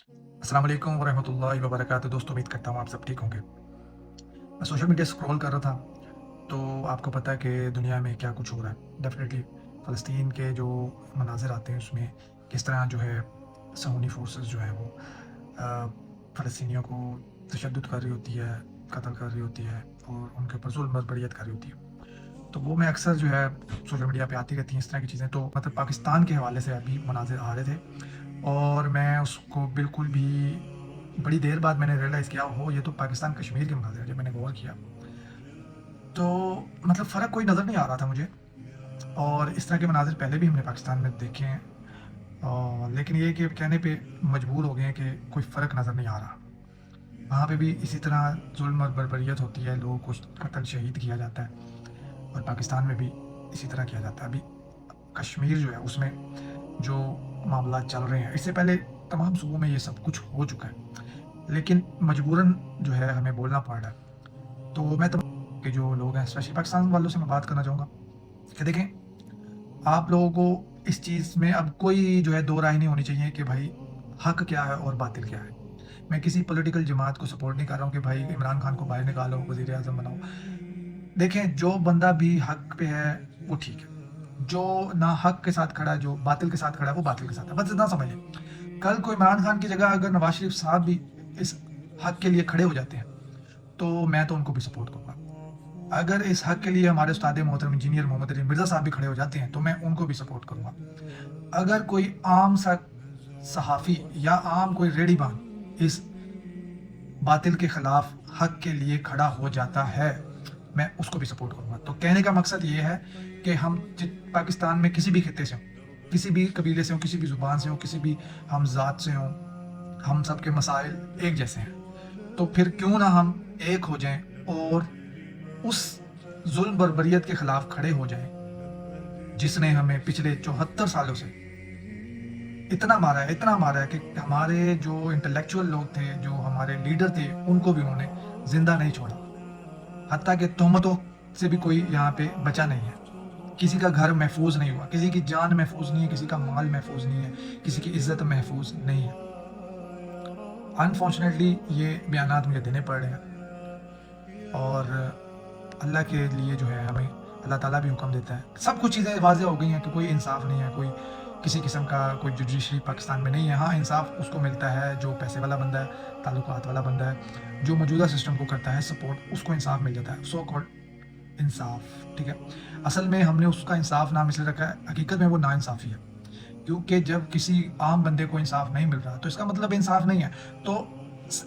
अस्सलाम वालेकुम वरहमतुल्लाहि वबरकातुहू। दोस्तों, उम्मीद करता हूँ आप सब ठीक होंगे। मैं सोशल मीडिया स्क्रॉल कर रहा था, तो आपको पता है कि दुनिया में क्या कुछ हो रहा है। डेफ़िनेटली फ़लस्तीन के जो मनाज़िर आते हैं उसमें किस तरह जो है सहूनी फ़ोर्सेस जो है वो फ़लस्तीनियों को तशद्दुद कर रही होती है, कत्ल कर रही होती है और उनके ऊपर ज़ुल्म बर्बरियत कर रही होती है। तो वो मैं अक्सर जो है सोशल मीडिया पे आती रहती हैं इस तरह की चीज़ें। तो मतलब पाकिस्तान के हवाले से अभी मनाज़िर आ रहे थे और मैं उसको बिल्कुल भी बड़ी देर बाद मैंने रियलाइज़ किया, ओहो! ये तो पाकिस्तान कश्मीर के मनाज़िर हैं। जब मैंने गौर किया, तो मतलब फ़र्क कोई नज़र नहीं आ रहा था मुझे। और इस तरह के मनाज़िर पहले भी हमने पाकिस्तान में देखे हैं, लेकिन ये है कि अब कहने पे मजबूर हो गए हैं कि कोई फ़र्क नज़र नहीं आ रहा। वहाँ पे भी इसी तरह ज़ुल्म और बर्बरियत होती है, लोगों को कत्ल शहीद किया जाता है और पाकिस्तान में भी इसी तरह किया जाता है। अभी कश्मीर जो है उसमें जो मामलात चल रहे हैं, इससे पहले तमाम सूबों में ये सब कुछ हो चुका है, लेकिन मजबूरन जो है हमें बोलना पड़ रहा है। तो मैं तमाम के जो लोग हैं, स्पेशली पाकिस्तान वालों से मैं बात करना चाहूँगा कि देखें, आप लोगों को इस चीज़ में अब कोई जो है दो राय नहीं होनी चाहिए कि भाई हक क्या है और बातिल क्या है। मैं किसी पॉलिटिकल जमात को सपोर्ट नहीं कर रहा हूँ कि भाई इमरान खान को बाहर निकालो, वज़ीर आज़म बनाओ। देखें, जो बंदा भी हक पे है वो ठीक है, जो ना हक के साथ खड़ा है, जो बातिल के साथ खड़ा है वो बातिल के साथ है, बस इतना समझ लें। कल को इमरान खान की जगह अगर नवाज शरीफ साहब भी इस हक के लिए खड़े हो जाते हैं, तो मैं तो उनको भी सपोर्ट करूँगा। अगर इस हक के लिए हमारे उस्ताद मोहतरम इंजीनियर मोहम्मद अली मिर्ज़ा साहब भी खड़े हो जाते हैं, तो मैं उनको भी सपोर्ट करूँगा। अगर कोई आम सा सहाफ़ी या आम कोई रेडीबान इस बातिल के खिलाफ हक के लिए खड़ा हो जाता है, मैं उसको भी सपोर्ट करूँगा। तो कहने का मकसद ये है कि हम पाकिस्तान में किसी भी खित्ते से हों, किसी भी कबीले से हों, किसी भी ज़ुबान से हों, किसी भी हम ज़ात से हों, हम सब के मसाइल एक जैसे हैं। तो फिर क्यों ना हम एक हो जाएँ और उस ज़ुल्म बर्बरियत के खिलाफ खड़े हो जाएँ, जिसने हमें पिछले 74 सालों से इतना मारा है कि हमारे जो इंटेलेक्चुअल लोग थे, जो हमारे लीडर थे, उनको भी उन्होंने ज़िंदा नहीं छोड़ा। हत्ता कि तोहमतों से भी कोई यहाँ पे बचा नहीं है। किसी का घर महफूज़ नहीं हुआ, किसी की जान महफूज़ नहीं है, किसी का माल महफूज़ नहीं है, किसी की इज़्ज़त महफूज़ नहीं है। अनफॉर्चुनेटली ये बयानात मुझे देने पड़ रहे हैं और अल्लाह के लिए जो है हमें अल्लाह ताला भी हुक्म देता है। सब कुछ चीज़ें वाज़ेह हो गई हैं कि कोई इंसाफ़ नहीं है, कोई किसी किस्म का कोई जुडिशरी पाकिस्तान में नहीं है। हाँ, इंसाफ़ उसको मिलता है जो पैसे वाला बंदा है, ताल्लुकात वाला बंदा है, जो मौजूदा सिस्टम को करता है सपोर्ट, उसको इंसाफ़ मिल जाता है, सो कॉल्ड इंसाफ़, ठीक है? असल में हमने उसका इंसाफ़ नाम इसलिए रखा है, हकीकत में वो नाइंसाफ़ी है। क्योंकि जब किसी आम बंदे को इंसाफ नहीं मिल रहा, तो इसका मतलब इंसाफ नहीं है। तो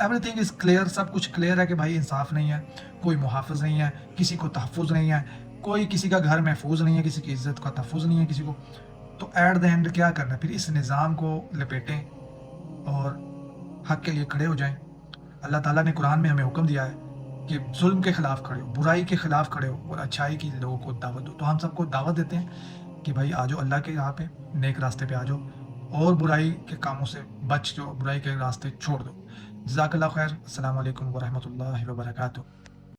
एवरीथिंग इज़ क्लियर, सब कुछ क्लियर है कि भाई इंसाफ नहीं है, कोई मुहाफ़िज़ नहीं है, किसी को तहफ़्फ़ुज़ नहीं है, कोई किसी का घर महफूज़ नहीं है, किसी की इज़्ज़त का तहफ़्फ़ुज़ नहीं है किसी को। तो एट द एंड क्या करना है? फिर इस निज़ाम को लपेटें और हक़ के लिए खड़े हो जाएँ। अल्लाह ताला ने कुरान में हमें हुक्म दिया है कि ज़ुल्म के खिलाफ़ खड़े हो, बुराई के खिलाफ़ खड़े हो और अच्छाई की लोगों को दावत दो। तो हम सबको दावत देते हैं कि भाई आ जाओ अल्लाह के यहाँ पे, नेक रास्ते पे आ जाओ और बुराई के कामों से बच जाओ, बुराई के रास्ते छोड़ दो। जज़ाकल्लाहु खैर। अस्सलामु अलैकुम व रहमतुल्लाहि व बरकातुहू।